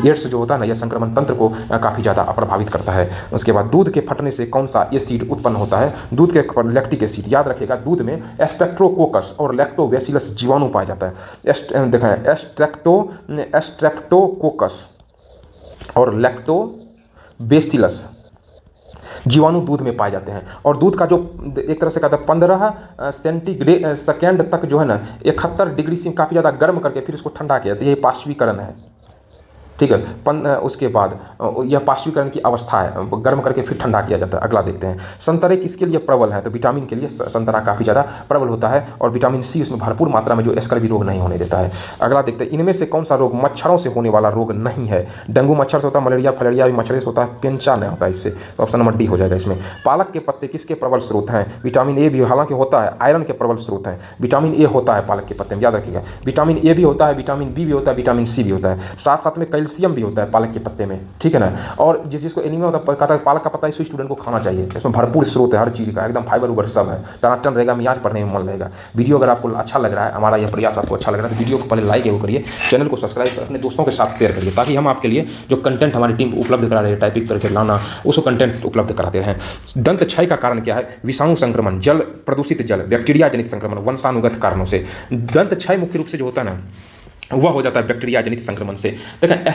एड्स जो होता है ना, यह संक्रमण तंत्र को काफ़ी ज़्यादा प्रभावित करता है। उसके बाद दूध के फटने से कौन सा एसिड उत्पन्न होता है? दूध के लैक्टिक एसिड। याद रखिएगा, दूध में एस्ट्रेप्टोकोकस और लैक्टोबैसिलस जीवाणु पाया जाता है। देखें, एस्ट्रेप्टोकोकस और लैक्टोबैसिलस जीवाणु दूध में पाए जाते हैं। और दूध का जो एक तरह से कहते हैं 15 सेंटीग्रेड सेकेंड तक जो है ना 71 डिग्री से काफ़ी ज़्यादा गर्म करके फिर उसको ठंडा किया जाता है। ये पाश्चुरीकरण है, ठीक है। उसके बाद यह पाश्चुरीकरण की अवस्था है, गर्म करके फिर ठंडा किया जाता है। अगला देखते हैं, संतरे किसके लिए प्रबल है? तो विटामिन के लिए संतरा काफ़ी ज़्यादा प्रबल होता है और विटामिन सी उसमें भरपूर मात्रा में जो स्कर्वी रोग नहीं होने देता है। अगला देखते हैं, इनमें से कौन सा रोग मच्छरों से होने वाला रोग नहीं है? डेंगू मच्छर से होता है, मलेरिया फलेरिया भी मच्छर से होता है, पेंचा नहीं होता इससे। तो ऑप्शन नंबर डी हो जाएगा इसमें। पालक के पत्ते किसके प्रबल स्रोत हैं? विटामिन ए भी हालांकि होता है, आयरन के प्रबल स्रोत हैं। विटामिन ए होता है पालक के पत्ते में, याद रखिएगा। विटामिन ए भी होता है, विटामिन बी भी होता है, विटामिन सी भी होता है, साथ साथ में कैल्शियम भी होता है पालक के पत्ते में, ठीक है ना। और जिसको एनीमिया होता है, कहता है पालक का पत्ता इस स्टूडेंट को खाना चाहिए, इसमें भरपूर स्रोत है हर चीज़ का, एकदम फाइबर उबर सब है, टनाटन रहेगा, मियाज पढ़ने में मन लगेगा। वीडियो अगर आपको अच्छा लग रहा है, हमारा यह प्रयास आपको अच्छा लग रहा है, तो वीडियो को पहले लाइक करिए, चैनल को सब्सक्राइब कर अपने दोस्तों के साथ शेयर करिए, ताकि हम आपके लिए जो कंटेंट हमारी टीम उपलब्ध करा रही है टाइपिंग करके लाना, उसको कंटेंट उपलब्ध कराते हैं। दंत क्षय का कारण क्या है? विषाणु संक्रमण, जल प्रदूषित जल, बैक्टीरिया जनित संक्रमण, वंशानुगत कारणों से। दंत क्षय मुख्य रूप से जो होता है ना, वह हो जाता है बैक्टीरिया जनित संक्रमण से। देखें,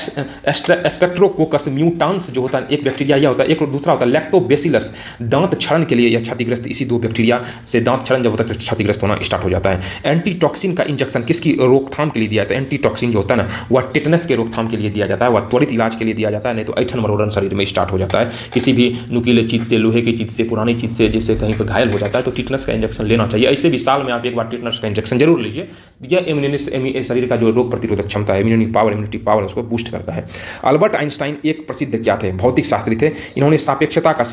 स्पेक्ट्रोकोकस म्यूटांस जो होता है एक बैक्टीरिया यह होता है, एक और दूसरा होता है लैक्टोबैसिलस। दांत क्षरण के लिए यह क्षतिग्रस्त, इसी दो बैक्टीरिया से दांत क्षरण जब होता है क्षतिग्रस्त होना स्टार्ट हो जाता है। एंटीटॉक्सिन का इंजेक्शन किसकी रोकथाम के लिए दिया जाता है? एंटीटॉक्सिन जो होता है ना, वह टिटनस के रोकथाम के लिए दिया जाता है, वह त्वरित इलाज के लिए दिया जाता है, नहीं तो ऐठन मरोड़न शरीर में स्टार्ट हो जाता है। किसी भी नुकीले चीज़ से, लोहे की चीज़ से, पुरानी चीज़ से जैसे कहीं पर घायल हो जाता है तो टिटनस का इंजेक्शन लेना चाहिए। ऐसे भी साल में आप एक बार टिटनस का इंजेक्शन जरूर लीजिए। यह शरीर का जो रोग प्रतिरोधक क्षमता है, इम्यूनिटी पावर उसको बूस्ट करता है। अल्बर्ट आइंस्टाइन एक प्रसिद्ध क्या थे? भौतिक शास्त्री थे। इन्होंने सापेक्षता का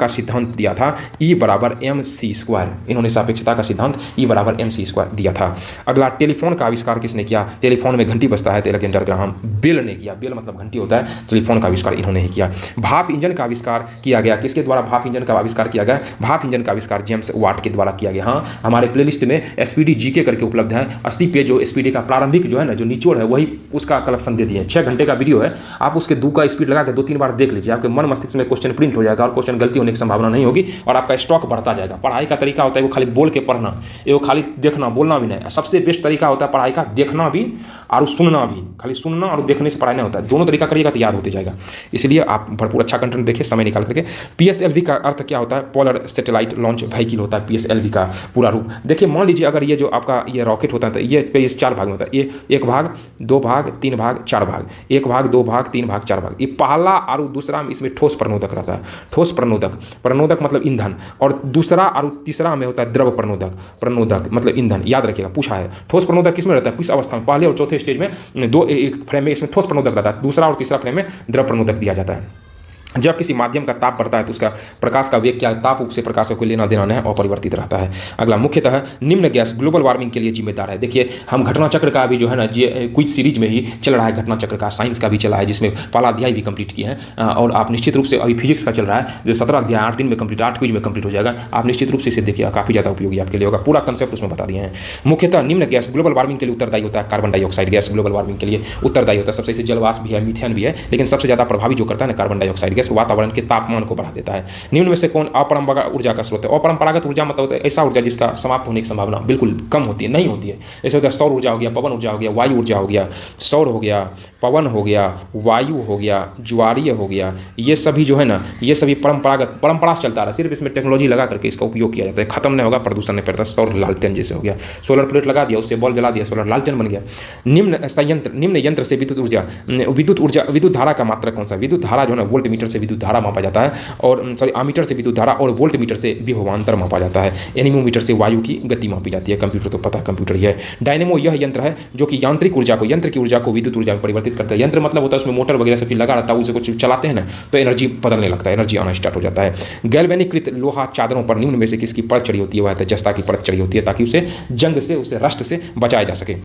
सिद्धांत दिया था, E बराबर mc²। इन्होंने सापेक्षता का सिद्धांत E बराबर mc² दिया था। अगला, टेलीफोन का आविष्कार किसने किया? टेलीफोन में घंटी बजता है, अलेक्जेंडर ग्राहम बेल ने किया। बेल मतलब घंटी होता है, टेलीफोन का आविष्कार इन्होंने ही किया। भाप इंजन का आविष्कार किया गया, किसके द्वारा भाप इंजन का आविष्कार किया गया? भाप इंजन का आविष्कार जेम्स वाट के द्वारा किया गया। हाँ, हमारे प्लेलिस्ट में एसपीडी जीके करके उपलब्ध है, 80 पेज जो एसपीडी का प्रारंभिक जो है ना, जो निचोड़ है, वही उसका कलेक्शन दे दिए। 6 घंटे का वीडियो है, आप उसके 2 का स्पीड लगा के 2-3 बार देख लीजिए, आपके मन मस्तिष्क में क्वेश्चन प्रिंट हो जाएगा और क्वेश्चन गलती होने की संभावना नहीं होगी और आपका स्टॉक बढ़ता जाएगा। पढ़ाई का तरीका होता है वो खाली बोल के पढ़ना, वो खाली देखना बोलना भी नहीं। सबसे बेस्ट तरीका होता है पढ़ाई का देखना भी और सुनना भी। खाली सुनना और देखने से पढ़ाई नहीं होता है, दोनों तरीका करिएगा तो याद होते जाएगा। इसलिए आप भरपूर अच्छा कंटेंट देखिए समय निकाल करके। PSLV का अर्थ क्या होता है? पोलर सैटेलाइट लॉन्च व्हीकल होता है PSLV का पूरा रूप। देखिए, मान लीजिए अगर ये जो आपका ये रॉकेट होता है तो ये 4 भाग में होता है, ये 1 भाग 2 भाग 3 भाग 4 भाग, 1 भाग 2 भाग 3 भाग 4 भाग। ये पहला और दूसरा में इसमें ठोस प्रणोदक रहता है, ठोस प्रणोदक मतलब ईंधन, और दूसरा और तीसरा में होता है द्रव प्रणोदक मतलब ईंधन। याद रखिएगा, पूछा है ठोस प्रणोदक किसमें रहता है, किस अवस्था में? पहले और चौथे स्टेज में एक फ्रेम में इसमें ठोस प्रणोदक रहता है, दूसरा और तीसरा फ्रेम में द्रव प्रणोदक दिया जाता है। जब किसी माध्यम का ताप बढ़ता है तो उसका प्रकाश का वेग क्या है? ताप से प्रकाश का कोई लेना देना नहीं है, अपरिवर्तित रहता है। अगला, मुख्यतः निम्न गैस ग्लोबल वार्मिंग के लिए जिम्मेदार है। देखिए, हम घटना चक्र का भी जो है ना, क्विज सीरीज में ही चल रहा है, घटना चक्र का साइंस का भी चला है, जिसमें पहला अध्याय भी कंप्लीट किए हैं। और आप निश्चित रूप से अभी फिजिक्स का चल रहा है, जो 17 अध्याय 8 दिन में कंप्लीट, 8 क्विज में कंप्लीट हो जाएगा। आप निश्चित रूप से इसे देखिए, काफ़ी ज़्यादा उपयोगी आपके लिए होगा, पूरा कंसेप्ट उसमें बता दिए हैं। मुख्यतः निम्न गैस ग्लोबल वार्मिंग के लिए उत्तरदायी होता है carbon dioxide gas global warming के लिए उत्तरदायी होता है। सबसे जलवाष्प भी है, मीथेन भी है, लेकिन सबसे ज़्यादा प्रभावी जो करता है ना कार्बन डाइऑक्साइड गैस, वातावरण के तापमान को बढ़ा देता है। निम्न में से कौन अपरंपरागत ऊर्जा का स्रोत है? अपरंपरागत ऊर्जा मतलब ऐसा ऊर्जा जिसका समाप्त होने की संभावना बिल्कुल कम होती है, नहीं होती है। जैसे होता है सौर ऊर्जा हो गया, पवन ऊर्जा हो गया, वायु ऊर्जा हो गया, सौर हो गया, पवन हो गया, वायु हो गया, ज्वारीय हो गया, ये सभी जो है ना, ये सभी परंपरा से चलता रहा, सिर्फ इसमें टेक्नोलॉजी लगा करके इसका उपयोग किया जाता है, खत्म नहीं होगा, प्रदूषण नहीं फैलता। सौर लालटेन जैसे हो गया, सोलर प्लेट लगा दिया, उससे बॉल जला दिया, सोलर लालटेन बन गया। निम्न यंत्र से विद्युत धारा का मात्रक कौन सा? विद्युत धारा जो है ना वोल्ट मीटर से विद्युत धारा मापा जाता है, और आमीटर से विद्युत धारा, और वोल्ट मीटर से विभवांतर मापा जाता है। एनीमोमीटर से वायु की गति मापी जाती है। कंप्यूटर तो पता है कंप्यूटर ही है। डायनेमो यह यंत्र है जो कि यांत्रिक ऊर्जा को, यंत्र की ऊर्जा को विद्युत ऊर्जा में परिवर्तित करता है। यंत्र मतलब होता है उसमें मोटर वगैरह सब लगा रहता है, उसे कुछ चलाते हैं ना तो एनर्जी बदलने लगता है, एनर्जी आना स्टार्ट हो जाता है। गैल्वेनीकृत लोहा चादरों पर निम्न में से किसकी परत चढ़ी होती है? वह है जस्ता की परत चढ़ी होती है, ताकि उसे जंग से, उसे रस्ट से बचाया जा सके।